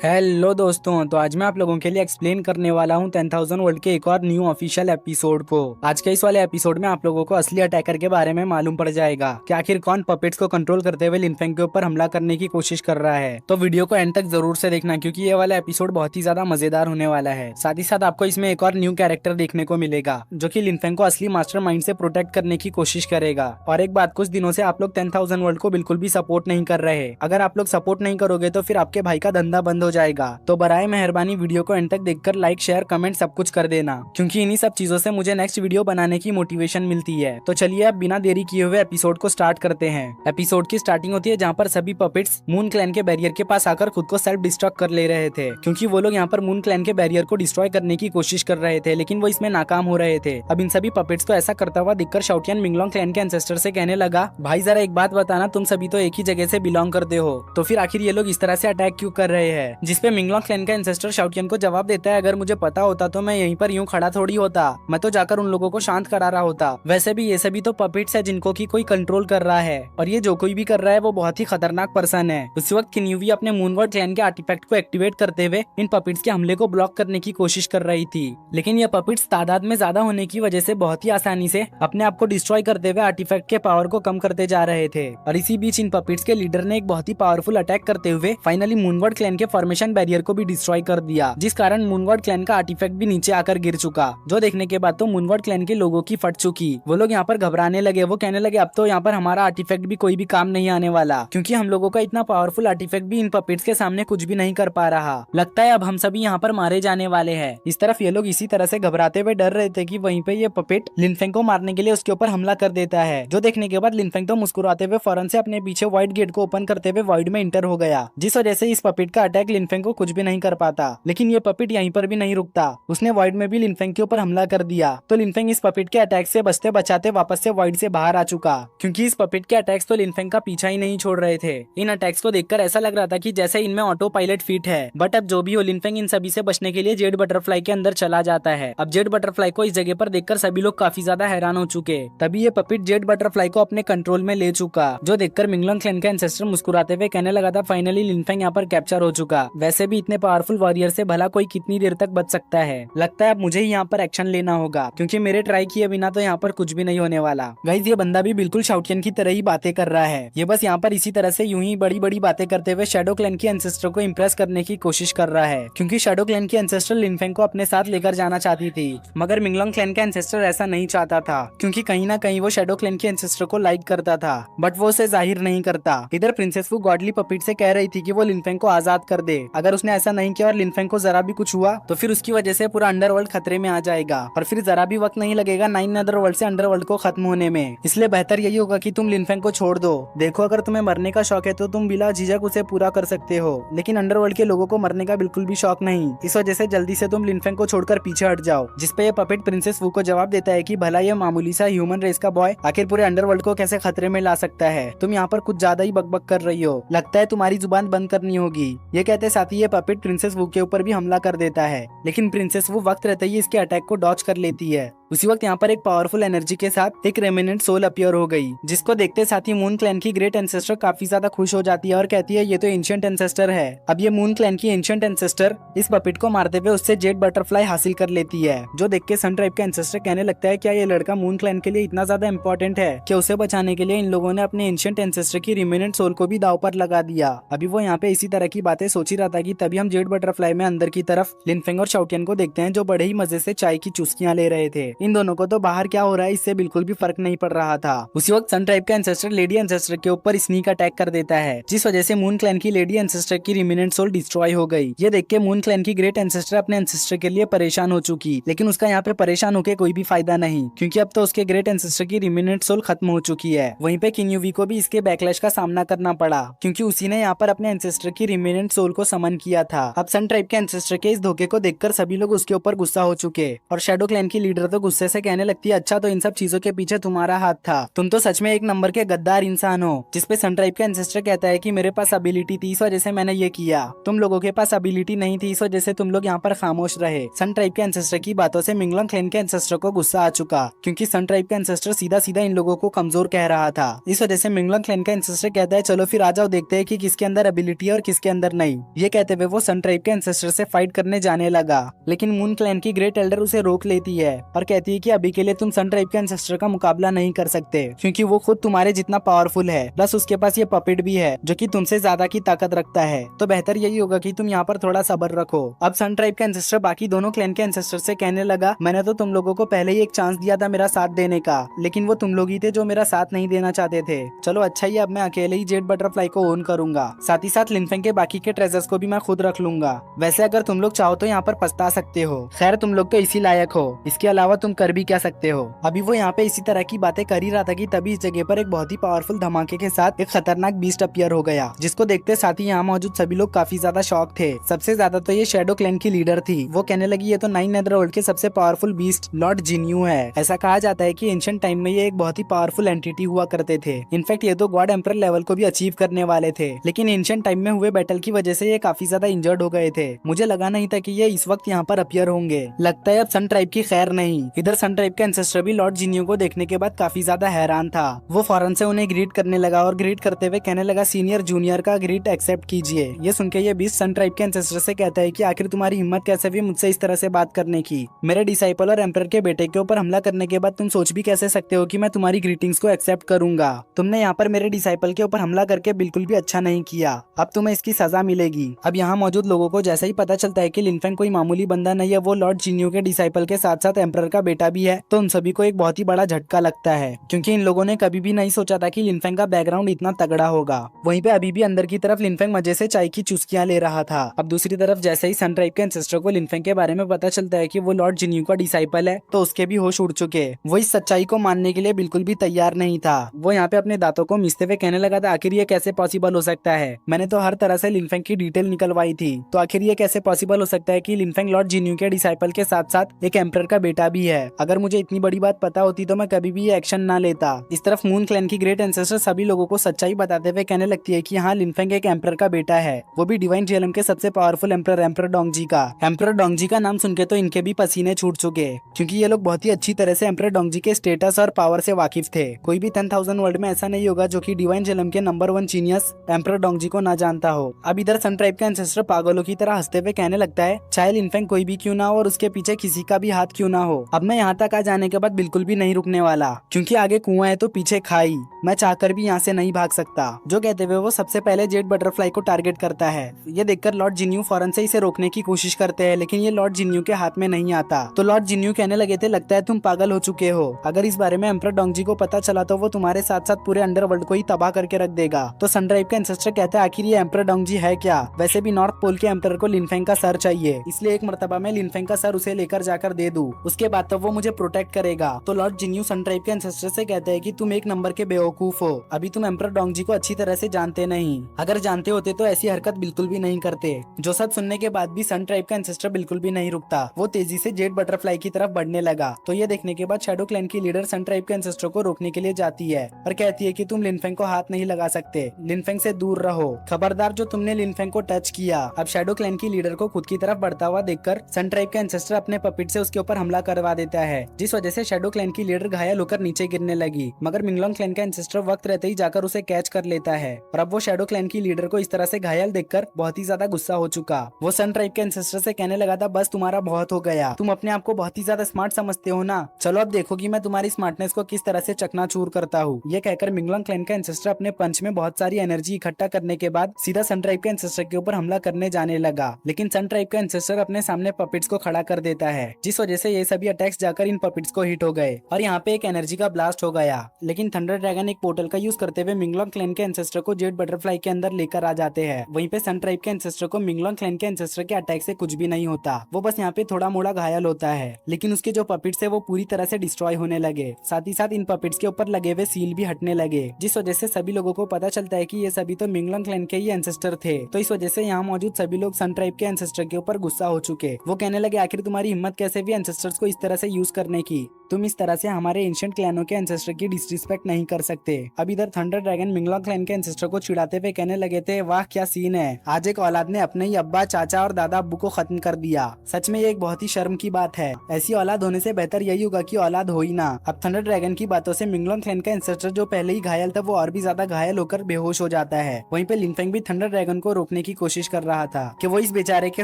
Hello दोस्तों, तो आज मैं आप लोगों के लिए एक्सप्लेन करने वाला हूँ 10,000 वर्ल्ड के एक और न्यू ऑफिशियल एपिसोड को। आज के इस वाले एपिसोड में आप लोगों को असली अटैकर के बारे में मालूम पड़ जाएगा कि आखिर कौन पपेट्स को कंट्रोल करते हुए लिनफेंग के ऊपर हमला करने की कोशिश कर रहा है। तो वीडियो को एंड तक जरूर से देखना, क्योंकि ये वाला एपिसोड बहुत ही ज्यादा मजेदार होने वाला है। साथ ही साथ आपको इसमें एक और न्यू कैरेक्टर देखने को मिलेगा जो की लिनफेंग को असली मास्टरमाइंड से प्रोटेक्ट करने की कोशिश करेगा। और एक बात, कुछ दिनों से आप लोग 10,000 वर्ल्ड को बिल्कुल भी सपोर्ट नहीं कर रहे। अगर आप लोग सपोर्ट नहीं करोगे तो फिर आपके भाई का धंधा बंद हो जाएगा। तो बराए मेहरबानी वीडियो को एंड तक देखकर लाइक शेयर कमेंट सब कुछ कर देना, क्योंकि इन्हीं सब चीजों से मुझे नेक्स्ट वीडियो बनाने की मोटिवेशन मिलती है। तो चलिए अब बिना देरी किए हुए एपिसोड को स्टार्ट करते हैं। एपिसोड की स्टार्टिंग होती है जहाँ पर सभी पपेट्स मून क्लैन के बैरियर के पास आकर खुद को सेल्फ डिस्ट्रॉय कर ले रहे थे, क्योंकि वो लोग यहाँ पर मून क्लैन के बैरियर को डिस्ट्रॉय करने की कोशिश कर रहे थे, लेकिन वो इसमें नाकाम हो रहे थे। अब इन सभी पपेट्स को ऐसा करता हुआ दिखकर शाओटियन मिंगलोंग क्लैन के एंसेस्टर से कहने लगा, भाई जरा एक बात बताना, तुम सभी तो एक ही जगह से बिलोंग करते हो, तो फिर आखिर ये लोग इस तरह से अटैक क्यों कर रहे हैं। जिसपे मिंगलोंग क्लैन का एंसेस्टर शाओटियन को जवाब देता है, अगर मुझे पता होता तो मैं यहीं पर यूं खड़ा थोड़ी होता, मैं तो जाकर उन लोगों को शांत करा रहा होता। वैसे भी ये सभी तो पपेट्स है जिनको की कोई कंट्रोल कर रहा है, और ये जो कोई भी कर रहा है वो बहुत ही खतरनाक पर्सन है। उस वक्त किन्यूवी अपने मूनवर्ल्ड क्लैन के आर्टिफैक्ट को एक्टिवेट करते हुए इन पपेट्स के हमले को ब्लॉक करने की कोशिश कर रही थी, लेकिन ये पपेट्स तादाद में ज्यादा होने की वजह से बहुत ही आसानी से अपने आप को डिस्ट्रॉय करते हुए आर्टिफैक्ट के पावर को कम करते जा रहे थे। और इसी बीच इन पपेट्स के लीडर ने एक बहुत ही पावरफुल अटैक करते हुए फाइनली मूनवर्ल्ड क्लैन के फॉर्मेशन बैरियर को भी डिस्ट्रॉय कर दिया, जिस कारण मूनवर्ल्ड क्लैन का आर्टिफैक्ट भी नीचे आकर गिर चुका। जो देखने के बाद तो मूनवर्ल्ड क्लैन के लोगों की फट चुकी। वो लोग यहाँ पर घबराने लगे। वो कहने लगे, अब तो यहाँ पर हमारा आर्टिफैक्ट भी कोई भी काम नहीं आने वाला, क्योंकि हम लोगों का इतना पावरफुल आर्टिफैक्ट भी इन पपेट्स के सामने कुछ भी नहीं कर पा रहा। लगता है अब हम सभी यहाँ पर मारे जाने वाले हैं। इस तरफ ये लोग इसी तरह से घबराते हुए डर रहे थे कि वहीं पे ये पपेट लिनफेंग को मारने के लिए उसके ऊपर हमला कर देता है। जो देखने के बाद लिनफेंग तो मुस्कुराते हुए फौरन से अपने पीछे व्हाइट गेट को ओपन करते हुए वॉइड में इंटर हो गया, जिस वजह से इस पपेट का अटैक लिनफेंग को कुछ भी नहीं कर पाता। लेकिन ये पपेट यहीं पर भी नहीं रुकता, उसने वॉइड में भी लिनफेंग के ऊपर हमला कर दिया। तो लिनफेंग इस पपेट के अटैक से बचते बचाते वापस से वॉइड से बाहर आ चुका, क्योंकि इस पपेट के अटैक्स तो लिनफेंग का पीछा ही नहीं छोड़ रहे थे। इन अटैक्स को देखकर ऐसा लग रहा था कि जैसे इनमें ऑटो पायलट फिट है। बट अब जो भी हो, लिनफेंग इन सभी से बचने के लिए जेड बटरफ्लाई के अंदर चला जाता है। अब जेड बटरफ्लाई को इस जगह पर देखकर सभी लोग काफी ज्यादा हैरान हो चुके। तभी ये पपेट जेड बटरफ्लाई को अपने कंट्रोल में ले चुका, जो देखकर मिंगलोंग क्लैन का एंसेस्टर मुस्कुराते हुए कहने लगा था, फाइनली लिनफेंग यहाँ पर कैप्चर हो चुका। वैसे भी इतने पावरफुल वॉरियर से भला कोई कितनी देर तक बच सकता है। लगता है अब मुझे ही यहाँ पर एक्शन लेना होगा, क्योंकि मेरे ट्राई किए बिना तो यहाँ पर कुछ भी नहीं होने वाला। गाइस, ये बंदा भी बिल्कुल शाओटियन की तरह ही बातें कर रहा है। ये बस यहाँ पर इसी तरह से यूं ही बड़ी बड़ी बातें करते हुए शैडो क्लैन की एंसेस्टर को इम्प्रेस करने की कोशिश कर रहा है, क्योंकि शैडो क्लैन की एंसेस्टर लिनफेंग को अपने साथ लेकर जाना चाहती थी। मगर मिंगलोंग क्लैन का एंसेस्टर ऐसा नहीं चाहता था, क्योंकि कहीं ना कहीं वो शैडो क्लैन की एंसेस्टर को लाइक करता था, बट वो उसे जाहिर नहीं करता। इधर प्रिंसेस वू गॉडली पपेट से कह रही थी कि वो लिनफेंग को आजाद कर दे। अगर उसने ऐसा नहीं किया और लिनफेंग को जरा भी कुछ हुआ तो फिर उसकी वजह से पूरा अंडरवर्ल्ड खतरे में आ जाएगा, और फिर जरा भी वक्त नहीं लगेगा 9 अदरवर्ल्ड से अंडरवर्ल्ड को खत्म होने में। इसलिए बेहतर यही होगा कि तुम लिनफेंग को छोड़ दो। देखो, अगर तुम्हें मरने का शौक है तो तुम बिला झिझक उसे पूरा कर सकते हो, लेकिन अंडरवर्ल्ड के लोगों को मरने का बिल्कुल भी शौक नहीं। इस वजह से जल्दी से तुम लिनफेंग को छोड़कर पीछे हट जाओ। जिसपे ये पपेट प्रिंसेस वू को जवाब देता है कि भला ये मामूली सा ह्यूमन रेस का बॉय आखिर पूरे अंडरवर्ल्ड को कैसे खतरे में ला सकता है। तुम यहाँ पर कुछ ज्यादा ही बकबक कर रही हो, लगता है तुम्हारी जुबान बंद करनी होगी। ये कहते साथ ही ये पपेट प्रिंसेस वू के ऊपर भी हमला कर देता है, लेकिन प्रिंसेस वू वक्त रहते ही इसके अटैक को डॉच कर लेती है। उसी वक्त यहाँ पर एक पावरफुल एनर्जी के साथ एक रेमिनेंट सोल अपीयर हो गई, जिसको देखते साथ ही मून क्लैन की ग्रेट एंसेस्टर काफी ज्यादा खुश हो जाती है और कहती है, ये तो एंशिएंट एंसेस्टर है। अब ये मून क्लैन की एंशिएंट एंसेस्टर इस पपेट को मारते हुए उससे जेड बटरफ्लाई हासिल कर लेती है। जो देख के सन ट्राइब का एंसेस्टर कहने लगता है, क्या ये लड़का मून क्लैन के लिए इतना ज्यादा इंपॉर्टेंट है कि उसे बचाने के लिए इन लोगों ने अपने एंशिएंट एंसेस्टर की रिमेनेंट सोल को भी दाव पर लगा दिया। अभी वो यहाँ पे इसी तरह की बातें सोच ही रहा था कि तभी हम जेड बटरफ्लाई में अंदर की तरफ लिनफेंग और शाओटियन को देखते हैं, जो बड़े ही मजे से चाय की चुस्कियां ले रहे थे। इन दोनों को तो बाहर क्या हो रहा है इससे बिल्कुल भी फर्क नहीं पड़ रहा था। उसी वक्त सन ट्राइब का एंसेस्टर लेडी एंसेस्टर के ऊपर स्नीक अटैक कर देता है, जिस वजह से मून क्लैन की लेडी एंसेस्टर की रिमेनेंट सोल डिस्ट्रॉय हो गई। ये देख के मून क्लैन की ग्रेट एंसेस्टर अपने एंसेस्टर के लिए परेशान हो चुकी, लेकिन उसका यहाँ पे परेशान होकर कोई भी फायदा नहीं, क्योंकि अब तो उसके ग्रेट एंसेस्टर की रिमेनेंट सोल खत्म हो चुकी है। वहीं पे किन्यूवी को भी इसके बैकलैश का सामना करना पड़ा, क्योंकि उसी ने यहाँ पर अपने एंसेस्टर की रिमेनेंट सोल को समन किया था। अब सन ट्राइब के एंसेस्टर के इस धोखे को देखकर सभी लोग उसके ऊपर गुस्सा हो चुके, और शैडो क्लैन की लीडर तो गुस्से से कहने लगती है, अच्छा तो इन सब चीजों के पीछे तुम्हारा हाथ था, तुम तो सच में एक नंबर के गद्दार इंसान हो। जिसपे सन ट्राइब का एंसेस्टर कहता है कि मेरे पास एबिलिटी थी, इस वजह से मैंने ये किया, तुम लोगों के पास एबिलिटी नहीं थी, इस वजह से तुम लोग यहाँ पर खामोश रहे। सन ट्राइब के एंसेस्टर की बातों से मिंगलोंग क्लैन के एंसेस्टर को गुस्सा आ चुका, क्योंकि सन ट्राइब का एंसेस्टर सीधा सीधा इन लोगों को कमजोर कह रहा था। इस वजह से मिंगलोंग क्लैन का एंसेस्टर कहता है, चलो फिर आ जाओ, देखते हैं कि किसके अंदर एबिलिटी है और किसके अंदर नहीं। ये कहते हुए वो सन ट्राइब के एंसेस्टर से फाइट करने जाने लगा, लेकिन मून क्लैन की ग्रेट एल्डर उसे रोक लेती है और कहती है कि अभी के लिए तुम सन ट्राइब के एंसेस्टर का मुकाबला नहीं कर सकते, क्योंकि वो खुद तुम्हारे जितना पावरफुल है, प्लस उसके पास ये पपेट भी है जो कि तुमसे ज्यादा की ताकत रखता है। तो बेहतर यही होगा कि तुम यहाँ पर थोड़ा सब्र रखो। अब सन ट्राइब का एंसेस्टर बाकी दोनों क्लैन के एंसेस्टर से कहने लगा, मैंने तो तुम लोगों को पहले ही एक चांस दिया था मेरा साथ देने का, लेकिन वो तुम लोग ही थे जो मेरा साथ नहीं देना चाहते थे। चलो अच्छा ही, अब मैं अकेले ही जेड बटरफ्लाई को ओन करूंगा, साथ ही साथ लिनफेंग के बाकी के ट्रेजर्स को भी मैं खुद रख लूंगा। वैसे अगर तुम लोग चाहो तो यहाँ पर पछता सकते हो, खैर तुम लोग तो इसी लायक हो, इसके अलावा तुम कर भी क्या सकते हो। अभी वो यहाँ पे इसी तरह की बातें कर ही रहा था कि तभी इस जगह पर एक बहुत ही पावरफुल धमाके के साथ एक खतरनाक बीस्ट अपीयर हो गया, जिसको देखते साथ ही यहाँ मौजूद सभी लोग काफी ज्यादा शॉक थे। सबसे ज्यादा तो ये शैडो क्लैन की लीडर थी, वो कहने लगी ये तो 9 नेदरवर्ल्ड के सबसे पावरफुल बीस्ट लॉर्ड जिन्यू है। ऐसा कहा जाता है कि एंशिएंट टाइम में ये एक बहुत ही पावरफुल एंटिटी हुआ करते थे, इनफैक्ट ये तो गॉड एम्परर लेवल को भी अचीव करने वाले थे, लेकिन एंशिएंट टाइम में हुए बैटल की वजह से ये काफी ज्यादा इंजर्ड हो गए थे। मुझे लगा नहीं था कि ये इस वक्त यहाँ पर अपीयर होंगे, लगता है अब सन ट्राइब की खैर नहीं। इधर सन ट्राइब का एंसेस्टर भी लॉर्ड जिन्यू को देखने के बाद काफी ज्यादा हैरान था, वो फौरन से उन्हें ग्रीट करने लगा और ग्रीट करते हुए कहने लगा, सीनियर जूनियर का ग्रीट एक्सेप्ट कीजिए। ये सुनकर ये बीस्ट सन ट्राइब के एंसेस्टर से कहता है कि आखिर तुम्हारी हिम्मत कैसे हुई मुझसे इस तरह से बात करने की, मेरे डिसाइपल और एम्परर के बेटे के ऊपर हमला करने के बाद तुम सोच भी कैसे सकते हो कि मैं तुम्हारी ग्रीटिंग्स को एक्सेप्ट करूंगा। तुमने यहाँ पर मेरे डिसाइपल के ऊपर हमला करके बिल्कुल भी अच्छा नहीं किया, अब तुम्हें इसकी सजा मिलेगी। अब यहाँ मौजूद लोगों को जैसे ही पता चलता है कि लिनफेंग कोई मामूली बंदा नहीं है, वो लॉर्ड जिन्यू के डिसाइपल के साथ साथ एम्परर का बेटा भी है, तो उन सभी को एक बहुत ही बड़ा झटका लगता है, क्योंकि इन लोगों ने कभी भी नहीं सोचा था कि लिनफेंग का बैकग्राउंड इतना तगड़ा होगा। वहीं पे अभी भी अंदर की तरफ लिनफेंग मजे से चाय की चुस्कियां ले रहा था। अब दूसरी तरफ जैसे ही सन ट्राइब के एंसेस्टर को लिनफेंग के बारे में पता चलता है कि वो लॉर्ड जिन्यू का डिसाइपल है, तो उसके भी होश उड़ चुके। वो इस सच्चाई को मानने के लिए बिल्कुल भी तैयार नहीं था। वो यहाँ पे अपने दांतों को मिसते हुए कहने लगा था, आखिर ये कैसे पॉसिबल हो सकता है, मैंने तो हर तरह से लिनफेंग की डिटेल निकलवाई थी, तो आखिर ये कैसे पॉसिबल हो सकता है कि लिनफेंग लॉर्ड जिन्यू के डिसाइपल के साथ साथ एक एम्परर का बेटा भी है। अगर मुझे इतनी बड़ी बात पता होती तो मैं कभी भी ये एक्शन ना लेता। इस तरफ मून क्लैन की ग्रेट एंसेस्टर सभी लोगों को सच्चाई बताते हुए कहने लगती है कि हाँ, लिनफेंग एक एम्परर का बेटा है, वो भी डिवाइन रियलम के सबसे पावरफुल एम्परर एम्परर डोंगजी का। एम्परर डोंगजी का नाम सुनके तो इनके भी पसीने छूट चुके, क्योंकि ये लोग बहुत ही अच्छी तरह से एम्परर डोंगजी के स्टेटस और पावर से वाकिफ थे। कोई भी 10,000 वर्ल्ड में ऐसा नहीं होगा जो कि डिवाइन रियलम के नंबर 1 जीनियस एम्परर डोंगजी को ना जानता हो। अब इधर सन ट्राइब का एंसेस्टर पागलों की तरह हंसते हुए कहने लगता है, चाहे लिनफेंग कोई भी क्यों ना हो और उसके पीछे किसी का भी हाथ क्यों ना हो, अब मैं यहाँ तक आ जाने के बाद बिल्कुल भी नहीं रुकने वाला, क्योंकि आगे कुआं है तो पीछे खाई, मैं चाहकर भी यहाँ से नहीं भाग सकता। जो कहते हुए वो सबसे पहले जेड बटरफ्लाई को टारगेट करता है। ये देखकर लॉर्ड जिन्यू फौरन से इसे रोकने की कोशिश करते हैं, लेकिन ये लॉर्ड जिन्यू के हाथ में नहीं आता। तो लॉर्ड जिन्यू कहने लगे थे, लगता है तुम पागल हो चुके हो, अगर इस बारे में एम्परर डोंगजी को पता चला तो वो तुम्हारे साथ साथ पूरे अंडरवर्ल्ड को ही तबाह करके रख देगा। तो सन ट्राइब का एंसेस्टर कहता है, आखिर ये एम्परर डोंगजी है क्या, वैसे भी नॉर्थ पोल के एम्परर को लिनफेंग का सर चाहिए, इसलिए एक मर्तबा में लिनफेंग का सर उसे लेकर जाकर दे दूं, उसके बाद तो वो मुझे प्रोटेक्ट करेगा। तो लॉर्ड जिन्यू सन ट्राइब के एंसेस्टर से कहते हैं कि तुम एक नंबर के बेवकूफ हो, अभी तुम एम्परर डोंगजी को अच्छी तरह से जानते नहीं, अगर जानते होते तो ऐसी हरकत बिल्कुल भी नहीं करते। जो सब सुनने के बाद भी सन ट्राइब का एंसेस्टर बिल्कुल भी नहीं रुकता, वो तेजी से जेड बटरफ्लाई की तरफ बढ़ने लगा। तो ये देखने के बाद शैडो क्लैन की लीडर सन ट्राइब के एंसेस्टर को रोकने के लिए जाती है और कहती है कि तुम लिनफेंग को हाथ नहीं लगा सकते, लिनफेंग से दूर रहो, खबरदार जो तुमने लिनफेंग को टच किया। अब शैडो क्लैन की लीडर को खुद की तरफ बढ़ता हुआ देखकर सन ट्राइब का एंसेस्टर अपने पपिट से उसके ऊपर हमला करवा देता है, जिस वजह से शैडो क्लैन की लीडर घायल होकर नीचे गिरने लगी, मगर मिंगलोंग क्लैन का एंसेस्टर वक्त रहते ही जाकर उसे कैच कर लेता है। और अब वो शैडो क्लैन की लीडर को इस तरह से घायल देखकर बहुत ही ज्यादा गुस्सा हो चुका। वो सन ट्राइब के एंसेस्टर से कहने लगा था, बस तुम्हारा बहुत हो गया, तुम अपने आप को बहुत ही ज्यादा स्मार्ट समझते हो ना, चलो अब देखो कि मैं तुम्हारी स्मार्टनेस को किस तरह से चकनाचूर करता हूँ। ये कहकर मिंगलोंग क्लैन का एंसेस्टर अपने पंच में बहुत सारी एनर्जी इकट्ठा करने के बाद सीधा सन ट्राइब के एंसेस्टर के ऊपर हमला करने जाने लगा, लेकिन सन ट्राइब का एंसेस्टर अपने सामने पपिट्स को खड़ा कर देता है, जिस वजह से ये सभी अटैक्स जाकर इन पपिट्स को हिट हो गए और यहाँ पे एक एनर्जी का ब्लास्ट हो गया। लेकिन थंडर ड्रैगन एक पोर्टल का यूज करते हुए मिंगलोंग क्लैन के एंसेस्टर को जेड बटरफ्लाई के अंदर लेकर आ जाते हैं। वहीं पे सन ट्राइब के एंसेस्टर को मिंगलोंग क्लैन के एंसेस्टर के अटैक से कुछ भी नहीं होता, वो बस यहाँ पे थोड़ा मोड़ा घायल होता है। लेकिन उसके जो पपिट्स है वो पूरी तरह से डिस्ट्रॉय होने लगे। साथ ही साथ इन पपिट्स के ऊपर लगे हुए सील भी हटने लगे, जिस वजह से सभी लोगों को पता चलता है कि ये सभी तो मिंगलोंग क्लैन के ही एंसेस्टर थे। तो इस वजह से यहाँ मौजूद सभी लोग सन ट्राइब के एंसेस्टर के ऊपर गुस्सा हो चुके। वो कहने लगे आखिर तुम्हारी हिम्मत कैसे भी एंसेस्टर्स को इस तरह से यूज करने की, तुम इस तरह से हमारे एंशिएंट क्लैनों के एंसेस्टर की डिसरिस्पेक्ट नहीं कर सकते। अब इधर थंडर ड्रैगन मिंगलोंग क्लैन के एंसेस्टर को चिढ़ाते हुए कहने लगे थे, वाह क्या सीन है, आज एक औलाद ने अपने ही अब्बा चाचा और दादा अब्बू को खत्म कर दिया। सच में ये एक बहुत ही शर्म की बात है। ऐसी औलाद होने से बेहतर यही होगा कि औलाद हो ही ना। अब थंडर ड्रैगन की बातों से मिंगलोंग क्लैन का एंसेस्टर जो पहले ही घायल था वो और भी ज्यादा घायल होकर बेहोश हो जाता है। वहीं पे लिनफेंग भी थंडर ड्रैगन को रोकने की कोशिश कर रहा था कि वो इस बेचारे के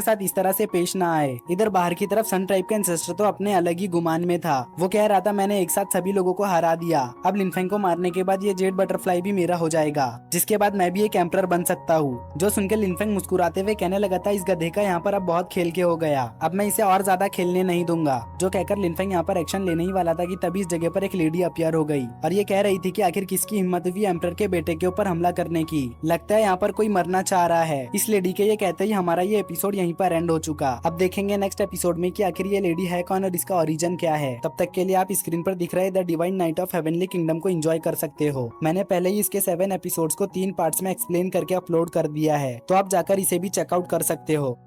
साथ इस तरह से पेश ना आए। इधर बाहर की तरफ सन ट्राइब का एंसेस्टर तो अपने अलग ही गुमान में था। वो कह रहा था मैंने एक साथ सभी लोगों को हरा दिया, अब लिनफेंग को मारने के बाद ये जेड बटरफ्लाई भी मेरा हो जाएगा, जिसके बाद मैं भी एक एम्परर बन सकता हूँ। जो सुनकर लिनफेंग मुस्कुराते हुए कहने लगा था, इस गधे का यहाँ पर अब बहुत खेल के हो गया, अब मैं इसे और ज्यादा खेलने नहीं दूंगा। जो कहकर लिनफेंग यहाँ पर एक्शन लेने ही वाला था कि तभी इस जगह पर एक लेडी अपीयर हो गई और ये कह रही थी कि आखिर किसकी हिम्मत हुई एम्परर के बेटे के ऊपर हमला करने की। लगता है यहाँ पर कोई मरना चाह रहा है। इस लेडी के ये कहते ही हमारा ये एपिसोड यहीं पर एंड हो चुका। अब देखेंगे नेक्स्ट एपिसोड में कि आखिर ये लेडी है कौन और इसका ओरिजिन क्या है। तब तक के लिए आप स्क्रीन पर दिख रहे the divine night of heavenly kingdom को एंजॉय कर सकते हो। मैंने पहले ही इसके 7 एपिसोड्स को 3 पार्ट्स में एक्सप्लेन करके अपलोड कर दिया है, तो आप जाकर इसे भी चेकआउट कर सकते हो।